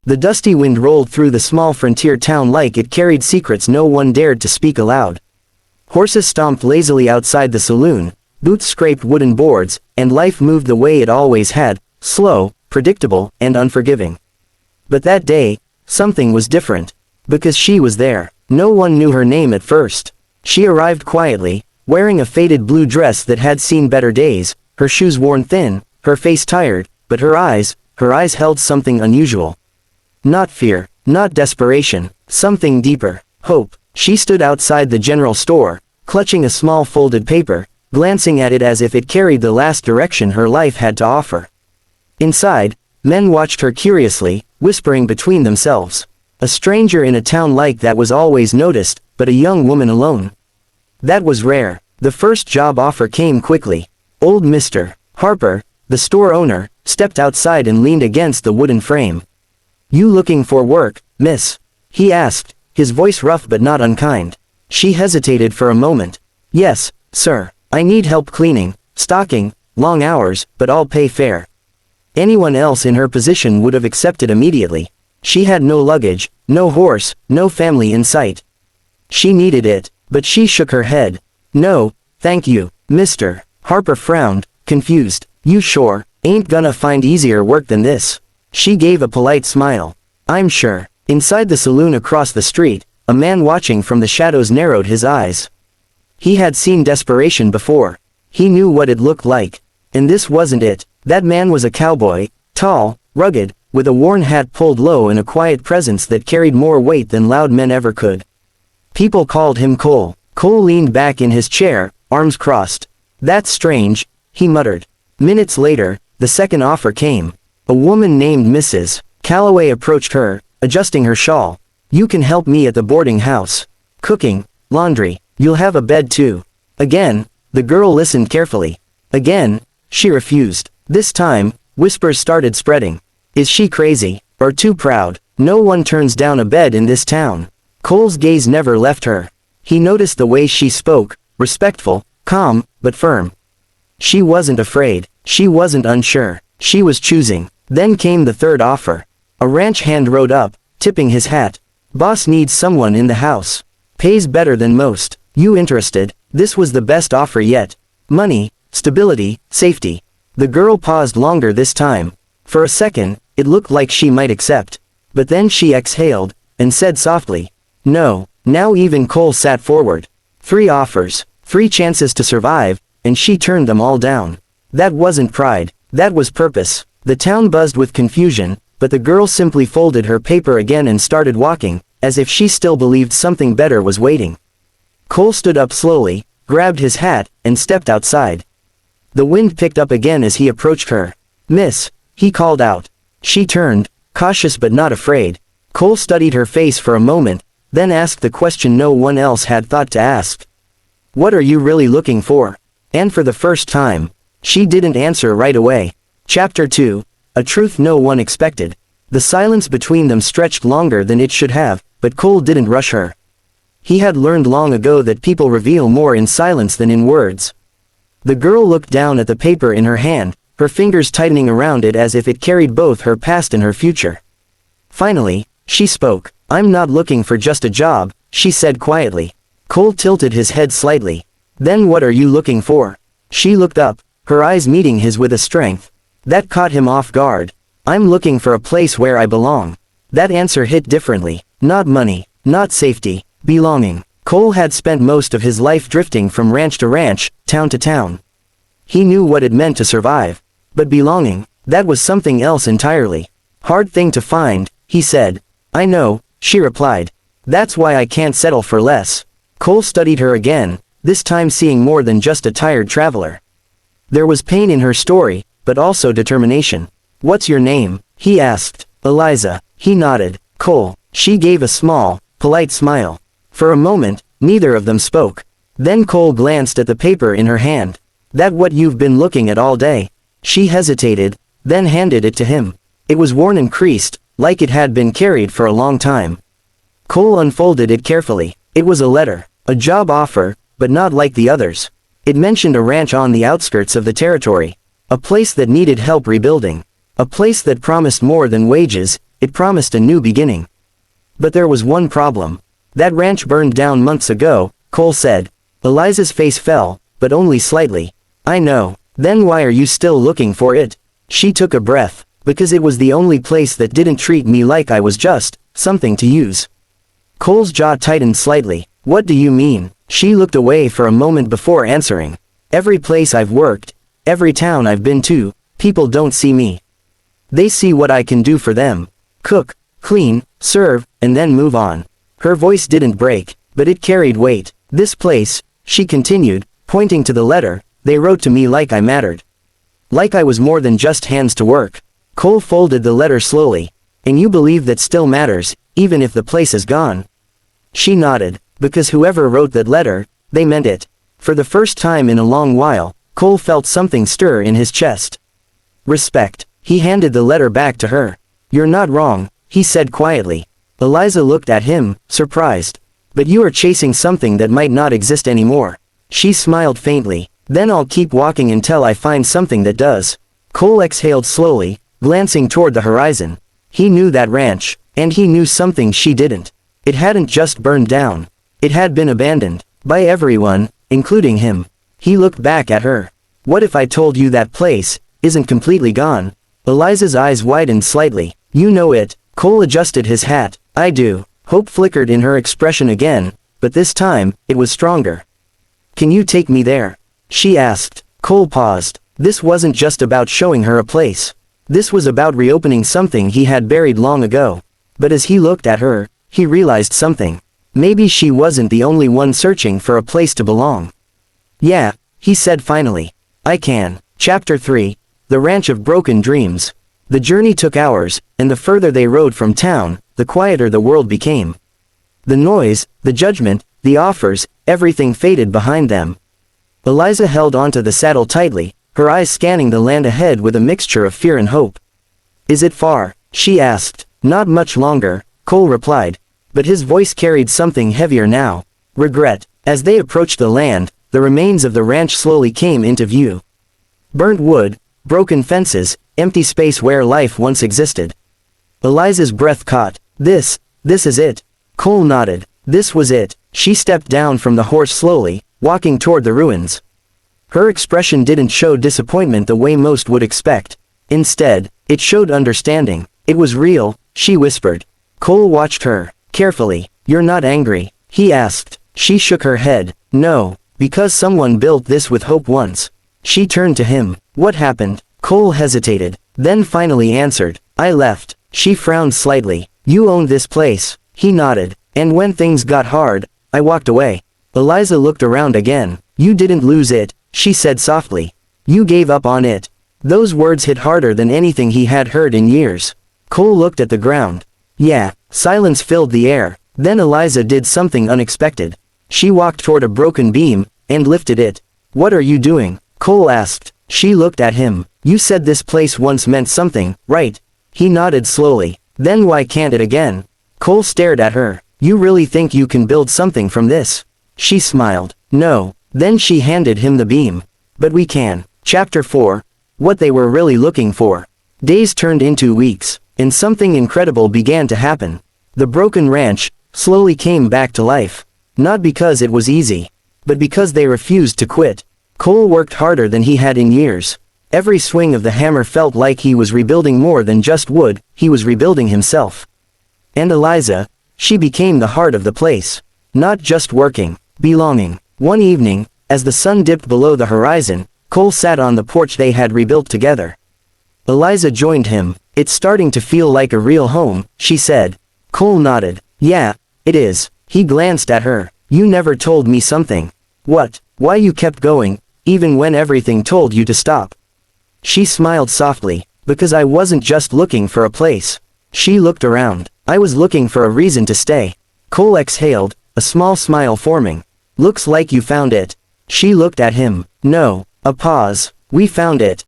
The dusty wind rolled through the small frontier town like it carried secrets no one dared to speak aloud. Horses stomped lazily outside the saloon, boots scraped wooden boards, and life moved the way it always had, slow, predictable, and unforgiving. But that day, something was different. Because she was there. No one knew her name at first. She arrived quietly, wearing a faded blue dress that had seen better days, her shoes worn thin, her face tired, but her eyes held something unusual. Not fear, not desperation, something deeper, hope. She stood outside the general store, clutching a small folded paper, glancing at it as if it carried the last direction her life had to offer. Inside, men watched her curiously, whispering between themselves. A stranger in a town like that was always noticed, but a young woman alone. That was rare. The first job offer came quickly. Old Mr. Harper, the store owner, stepped outside and leaned against the wooden frame. "You looking for work, miss?" he asked, his voice rough but not unkind. She hesitated for a moment. "Yes, sir. I need help cleaning, stocking, long hours, but I'll pay fair." Anyone else in her position would have accepted immediately. She had no luggage, no horse, no family in sight. She needed it, but she shook her head. "No, thank you." Mr. Harper frowned, confused. "You sure ain't gonna find easier work than this?" She gave a polite smile. "I'm sure." Inside the saloon across the street, a man watching from the shadows narrowed his eyes. He had seen desperation before. He knew what it looked like. And this wasn't it. That man was a cowboy, tall, rugged, with a worn hat pulled low and a quiet presence that carried more weight than loud men ever could. People called him Cole. Cole leaned back in his chair, arms crossed. "That's strange," he muttered. Minutes later, the second offer came. A woman named Mrs. Calloway approached her, adjusting her shawl. "You can help me at the boarding house. Cooking, laundry, you'll have a bed too." Again, the girl listened carefully. Again, she refused. This time, whispers started spreading. Is she crazy, or too proud? No one turns down a bed in this town. Cole's gaze never left her. He noticed the way she spoke, respectful, calm, but firm. She wasn't afraid. She wasn't unsure. She was choosing. Then came the third offer. A ranch hand rode up, tipping his hat. "Boss needs someone in the house. Pays better than most. You interested?" This was the best offer yet. Money, stability, safety. The girl paused longer this time. For a second, it looked like she might accept. But then she exhaled, and said softly, "No." Now even Cole sat forward. 3 offers, 3 chances to survive, and she turned them all down. That wasn't pride. That was purpose. The town buzzed with confusion, but the girl simply folded her paper again and started walking, as if she still believed something better was waiting. Cole stood up slowly, grabbed his hat, and stepped outside. The wind picked up again as he approached her. "Miss," he called out. She turned, cautious but not afraid. Cole studied her face for a moment, then asked the question no one else had thought to ask. "What are you really looking for?" And for the first time, she didn't answer right away. Chapter 2, A Truth No One Expected. The silence between them stretched longer than it should have, but Cole didn't rush her. He had learned long ago that people reveal more in silence than in words. The girl looked down at the paper in her hand, her fingers tightening around it as if it carried both her past and her future. Finally, she spoke. "I'm not looking for just a job," she said quietly. Cole tilted his head slightly. "Then what are you looking for?" She looked up, her eyes meeting his with a strength that caught him off guard. "I'm looking for a place where I belong." That answer hit differently. Not money, not safety, belonging. Cole had spent most of his life drifting from ranch to ranch, town to town. He knew what it meant to survive. But belonging, that was something else entirely. "Hard thing to find," he said. "I know," she replied. "That's why I can't settle for less." Cole studied her again, this time seeing more than just a tired traveler. There was pain in her story, but also determination. "What's your name?" he asked. "Eliza." He nodded. "Cole." She gave a small, polite smile. For a moment, neither of them spoke. Then Cole glanced at the paper in her hand. "That what you've been looking at all day?" She hesitated, then handed it to him. It was worn and creased, like it had been carried for a long time. Cole unfolded it carefully. It was a letter, a job offer, but not like the others. It mentioned a ranch on the outskirts of the territory. A place that needed help rebuilding. A place that promised more than wages, it promised a new beginning. But there was one problem. That ranch burned down months ago, Cole said. Eliza's face fell, but only slightly. I know. Then why are you still looking for it? She took a breath. Because it was the only place that didn't treat me like I was just something to use. Cole's jaw tightened slightly. What do you mean? She looked away for a moment before answering. Every place I've worked, every town I've been to, people don't see me. They see what I can do for them. Cook, clean, serve, and then move on. Her voice didn't break, but it carried weight. This place, she continued, pointing to the letter, they wrote to me like I mattered. Like I was more than just hands to work. Cole folded the letter slowly. And you believe that still matters, even if the place is gone? She nodded, because whoever wrote that letter, they meant it. For the first time in a long while, Cole felt something stir in his chest. Respect. He handed the letter back to her. You're not wrong, he said quietly. Eliza looked at him, surprised. But you are chasing something that might not exist anymore. She smiled faintly. Then I'll keep walking until I find something that does. Cole exhaled slowly, glancing toward the horizon. He knew that ranch, and he knew something she didn't. It hadn't just burned down. It had been abandoned. By everyone, including him. He looked back at her. What if I told you that place isn't completely gone? Eliza's eyes widened slightly. You know it. Cole adjusted his hat. I do. Hope flickered in her expression again, but this time, it was stronger. Can you take me there? She asked. Cole paused. This wasn't just about showing her a place. This was about reopening something he had buried long ago. But as he looked at her, he realized something. Maybe she wasn't the only one searching for a place to belong. Yeah, he said finally. I can. Chapter 3. The Ranch of Broken Dreams. The journey took hours, and the further they rode from town, the quieter the world became. The noise, the judgment, the offers, everything faded behind them. Eliza held onto the saddle tightly, her eyes scanning the land ahead with a mixture of fear and hope. Is it far? She asked. Not much longer, Cole replied. But his voice carried something heavier now. Regret. As they approached the land, the remains of the ranch slowly came into view. Burnt wood, broken fences, empty space where life once existed. Eliza's breath caught. This is it. Cole nodded. This was it. She stepped down from the horse slowly, walking toward the ruins. Her expression didn't show disappointment the way most would expect. Instead, it showed understanding. It was real, she whispered. Cole watched her, carefully. You're not angry? He asked. She shook her head. No, because someone built this with hope once. She turned to him. What happened? Cole hesitated, then finally answered. I left. She frowned slightly. You owned this place. He nodded. And when things got hard, I walked away. Eliza looked around again. You didn't lose it, she said softly. You gave up on it. Those words hit harder than anything he had heard in years. Cole looked at the ground. Yeah. Silence filled the air. Then Eliza did something unexpected. She walked toward a broken beam, and lifted it. What are you doing? Cole asked. She looked at him. You said this place once meant something, right? He nodded slowly. Then why can't it again? Cole stared at her. You really think you can build something from this? She smiled. No. Then she handed him the beam. But we can. Chapter 4. What they were really looking for. Days turned into weeks, and something incredible began to happen. The broken ranch slowly came back to life. Not because it was easy, but because they refused to quit. Cole worked harder than he had in years. Every swing of the hammer felt like he was rebuilding more than just wood, he was rebuilding himself. And Eliza, she became the heart of the place. Not just working, belonging. One evening, as the sun dipped below the horizon, Cole sat on the porch they had rebuilt together. Eliza joined him. It's starting to feel like a real home, she said. Cole nodded. Yeah, it is. He glanced at her. You never told me something. What? Why you kept going, even when everything told you to stop? She smiled softly. Because I wasn't just looking for a place. She looked around. I was looking for a reason to stay. Cole exhaled, a small smile forming. Looks like you found it. She looked at him. No. A pause. We found it.